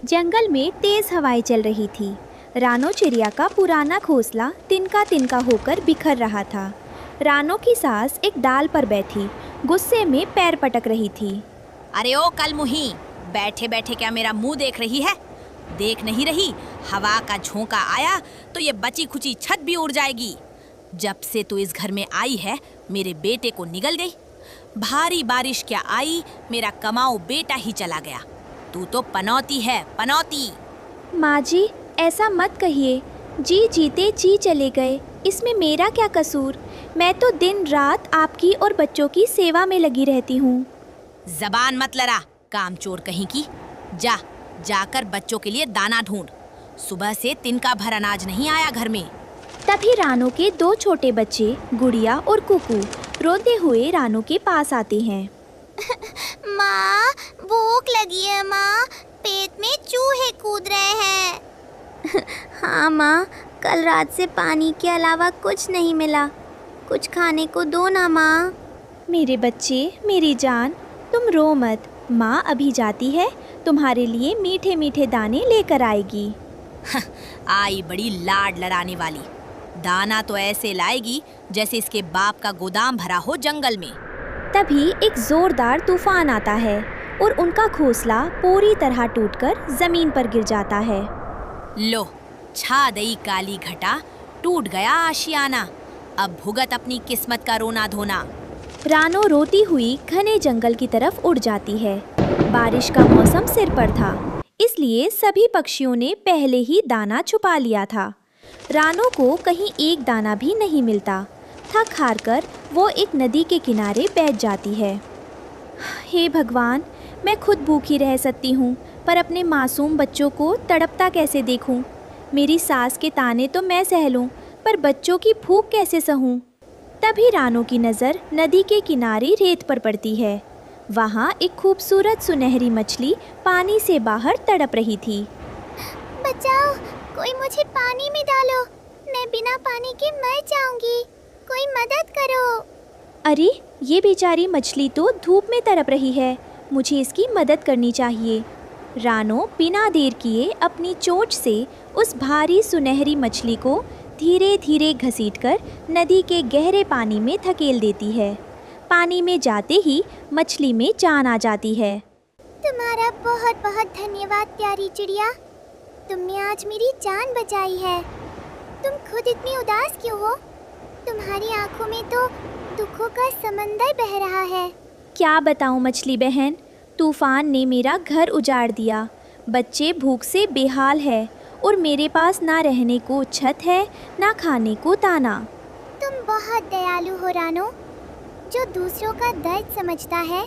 जंगल में तेज हवाएं चल रही थी। रानो चिड़िया का पुराना घोंसला तिनका तिनका होकर बिखर रहा था। रानो की सास एक डाल पर बैठी गुस्से में पैर पटक रही थी। अरे ओ कलमुही, बैठे बैठे क्या मेरा मुंह देख रही है? देख नहीं रही हवा का झोंका आया तो ये बची खुची छत भी उड़ जाएगी। जब से तू इस घर में आई है मेरे बेटे को निगल गई। भारी बारिश क्या आई, मेरा कमाऊ बेटा ही चला गया। तू तो पनौती है, पनौती। माँ जी, ऐसा मत कहिए। जी जीते जी चले गए, इसमें मेरा क्या कसूर? मैं तो दिन रात आपकी और बच्चों की सेवा में लगी रहती हूँ। जबान मत लड़ा, कामचोर कहीं की। जाकर बच्चों के लिए दाना ढूंढ। सुबह से तिनका भर अनाज नहीं आया घर में। तभी रानो के दो छोटे बच्चे गुड़िया और कुकू रोते हुए रानो के पास आते हैं। माँ, भूख लगी है माँ, पेट में चूहे कूद रहे हैं। हाँ माँ, कल रात से पानी के अलावा कुछ नहीं मिला, कुछ खाने को दो ना माँ। मेरे बच्चे, मेरी जान, तुम रो मत। माँ अभी जाती है, तुम्हारे लिए मीठे मीठे दाने लेकर आएगी। आई बड़ी लाड लड़ाने वाली। दाना तो ऐसे लाएगी जैसे इसके बाप का गोदाम भरा हो जंगल में। तभी एक जोरदार तूफान आता है और उनका घोंसला पूरी तरह टूटकर जमीन पर गिर जाता है। लो, छा गई काली घटा, टूट गया आशियाना। अब भुगत अपनी किस्मत का रोना धोना। रानो रोती हुई घने जंगल की तरफ उड़ जाती है। बारिश का मौसम सिर पर था, इसलिए सभी पक्षियों ने पहले ही दाना छुपा लिया था। रानो को कहीं एक दाना भी नहीं मिलता। थक हार कर वो एक नदी के किनारे बैठ जाती है। हे भगवान, मैं खुद भूखी रह सकती हूँ, पर अपने मासूम बच्चों को तड़पता कैसे देखूँ? मेरी सास के ताने तो मैं सह लूँ, पर बच्चों की भूख कैसे सहूँ? तभी रानो की नज़र नदी के किनारे रेत पर पड़ती है। वहाँ एक खूबसूरत सुनहरी मछली पानी से बाहर तड़प रही थी। बचाओ, कोई मुझे पानी में डालो, मैं बिना पानी के मर जाऊंगी, कोई मदद करो। अरे, ये बेचारी मछली तो धूप में तड़प रही है, मुझे इसकी मदद करनी चाहिए। रानो बिना देर किए अपनी चोंच से उस भारी सुनहरी मछली को धीरे धीरे घसीटकर नदी के गहरे पानी में धकेल देती है। पानी में जाते ही मछली में जान आ जाती है। तुम्हारा बहुत बहुत धन्यवाद प्यारी चिड़िया, तुमने आज मेरी जान बचाई है। तुम खुद इतनी उदास क्यों हो? तुम्हारी आंखों में तो दुखों का समंदर बह रहा है। क्या बताऊं मछली बहन, तूफान ने मेरा घर उजाड़ दिया। बच्चे भूख से बेहाल है और मेरे पास ना रहने को छत है, ना खाने को दाना। तुम बहुत दयालु हो रानो। जो दूसरों का दर्द समझता है,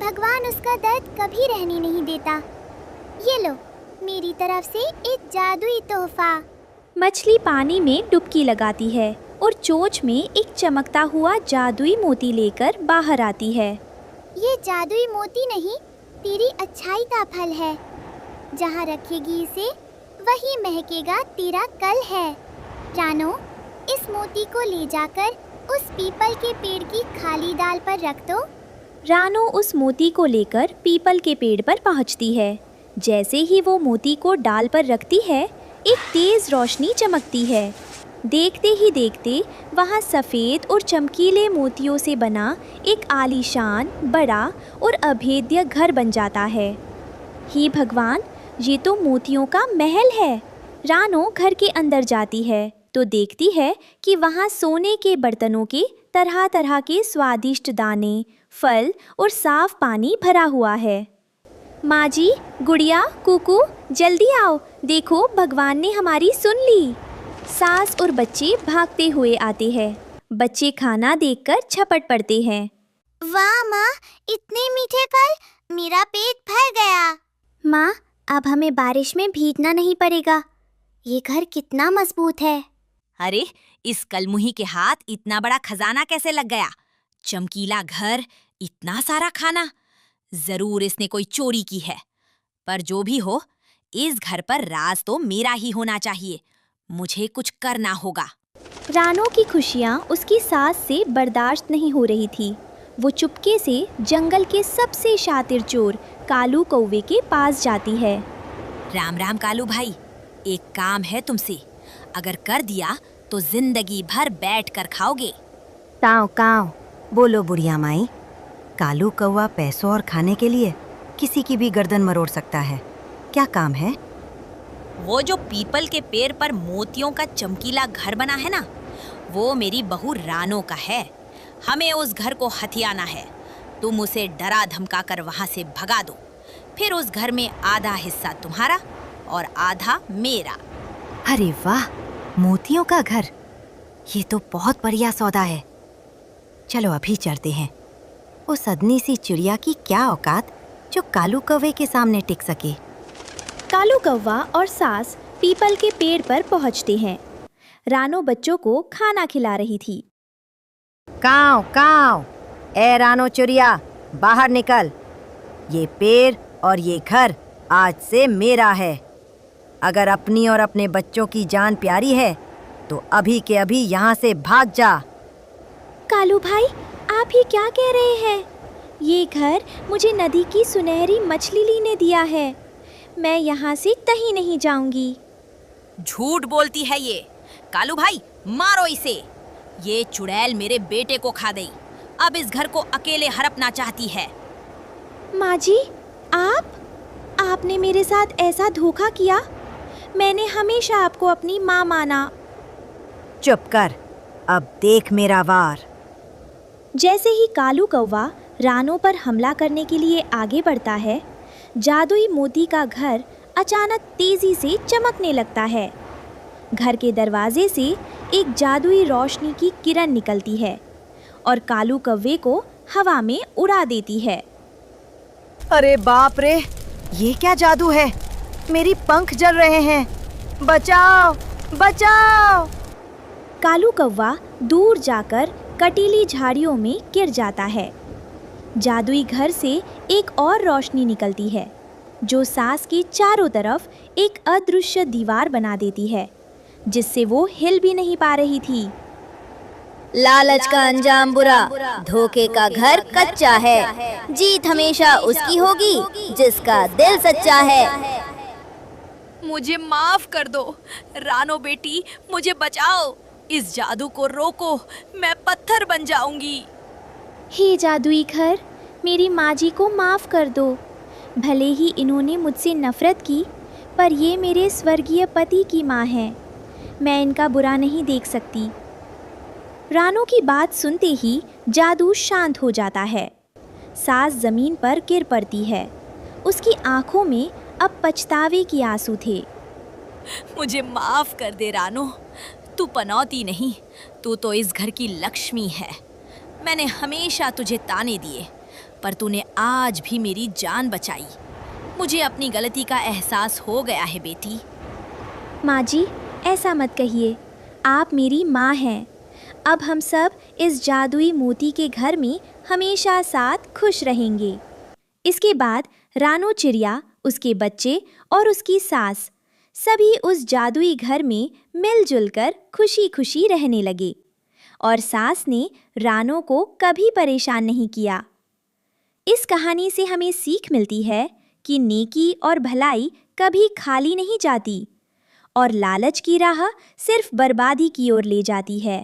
भगवान उसका दर्द कभी रहने नहीं देता। ये लो, मेरी तरफ से एक जादुई तोहफा। मछली पानी में डुबकी लगाती है और चोंच में एक चमकता हुआ जादुई मोती लेकर बाहर आती है। ये जादुई मोती नहीं, तेरी अच्छाई का फल है। जहाँ रखेगी इसे, वही महकेगा तेरा कल है। रानो, इस मोती को ले जाकर उस पीपल के पेड़ की खाली डाल पर रख दो। रानो उस मोती को लेकर पीपल के पेड़ पर पहुंचती है। जैसे ही वो मोती को डाल पर रखती है, एक तेज रोशनी चमकती है। देखते ही देखते वहाँ सफ़ेद और चमकीले मोतियों से बना एक आलीशान, बड़ा और अभेद्य घर बन जाता है। हे भगवान, ये तो मोतियों का महल है। रानो घर के अंदर जाती है तो देखती है कि वहाँ सोने के बर्तनों के तरह तरह के स्वादिष्ट दाने, फल और साफ पानी भरा हुआ है। माँ जी, गुड़िया, कुकू, जल्दी आओ, देखो भगवान ने हमारी सुन ली। सास और बच्चे भागते हुए आते हैं। बच्चे खाना देखकर झपट पड़ते हैं। वाह माँ, इतने मीठे फल, मेरा पेट भर गया। माँ, अब हमें बारिश में भीगना नहीं पड़ेगा। ये घर कितना मजबूत है। अरे, इस कलमुही के हाथ इतना बड़ा खजाना कैसे लग गया? चमकीला घर, इतना सारा खाना, जरूर इसने कोई चोरी की है। पर जो भी हो, इस घर पर राज तो मेरा ही होना चाहिए। मुझे कुछ करना होगा। रानो की खुशियाँ उसकी सास से बर्दाश्त नहीं हो रही थी। वो चुपके से जंगल के सबसे शातिर चोर कालू कौवे के पास जाती है। राम राम कालू भाई, एक काम है तुमसे। अगर कर दिया तो जिंदगी भर बैठ कर खाओगे। काव काव, बोलो बुढ़िया माई। कालू कौवा पैसों और खाने के लिए किसी की भी गर्दन मरोड़ सकता है। क्या काम है? वो जो पीपल के पेड़ पर मोतियों का चमकीला घर बना है ना, वो मेरी बहू रानो का है। हमें उस घर को हथियाना है। तुम उसे डरा धमका कर वहां से भगा दो। फिर उस घर में आधा हिस्सा तुम्हारा और आधा मेरा। अरे वाह, मोतियों का घर! ये तो बहुत बढ़िया सौदा है। चलो अभी चलते हैं। उस अदनी सी चिड़िया की क्या औकात जो कालू कौवे के सामने टिक सके। कालू कौवा और सास पीपल के पेड़ पर पहुंचते हैं। रानो बच्चों को खाना खिला रही थी। काव काव, ए रानो चिड़िया, बाहर निकल। ये पेड़ और ये घर आज से मेरा है। अगर अपनी और अपने बच्चों की जान प्यारी है तो अभी के अभी यहाँ से भाग जा। कालू भाई, आप ये क्या कह रहे हैं? ये घर मुझे नदी की सुनहरी मछली ने दिया है। मैं यहाँ से कहीं नहीं जाऊंगी। झूठ बोलती है ये। कालू भाई, मारो इसे। ये चुड़ैल मेरे बेटे को खा गई। अब इस घर को अकेले हड़पना चाहती है। माँ जी, आपने मेरे साथ ऐसा धोखा किया। मैंने हमेशा आपको अपनी माँ माना। चुप कर, अब देख मेरा वार। जैसे ही कालू कौवा रानो पर हमला करने के लिए आगे बढ़ता है, जादुई मोती का घर अचानक तेजी से चमकने लगता है। घर के दरवाजे से एक जादुई रोशनी की किरण निकलती है और कालू कौवे को हवा में उड़ा देती है। अरे बाप रे, ये क्या जादू है? मेरी पंख जल रहे हैं। बचाओ बचाओ! कालू कौवा दूर जाकर कटीली झाड़ियों में गिर जाता है। जादुई घर से एक और रोशनी निकलती है जो सास के चारों तरफ एक अदृश्य दीवार बना देती है, जिससे वो हिल भी नहीं पा रही थी। लालच का अंजाम बुरा, धोखे का घर कच्चा है। जीत हमेशा उसकी होगी जिसका दिल सच्चा है। मुझे माफ कर दो रानो बेटी, मुझे बचाओ। इस जादू को रोको, मैं पत्थर बन जाऊंगी। हे जादुई घर, मेरी माँ जी को माफ़ कर दो। भले ही इन्होंने मुझसे नफ़रत की, पर ये मेरे स्वर्गीय पति की माँ हैं। मैं इनका बुरा नहीं देख सकती। रानो की बात सुनते ही जादू शांत हो जाता है। सास ज़मीन पर गिर पड़ती है। उसकी आंखों में अब पछतावे की आंसू थे। मुझे माफ कर दे रानो, तू पनौती नहीं, तू तो इस घर की लक्ष्मी है। मैंने हमेशा तुझे ताने दिए, पर तूने आज भी मेरी जान बचाई। मुझे अपनी गलती का एहसास हो गया है बेटी। माँ जी, ऐसा मत कहिए। आप मेरी माँ हैं। अब हम सब इस जादुई मोती के घर में हमेशा साथ खुश रहेंगे। इसके बाद रानो चिड़िया, उसके बच्चे और उसकी सास सभी उस जादुई घर में मिलजुल कर खुशी खुशी रहने लगे और सास ने रानो को कभी परेशान नहीं किया। इस कहानी से हमें सीख मिलती है कि नेकी और भलाई कभी खाली नहीं जाती और लालच की राह सिर्फ बर्बादी की ओर ले जाती है।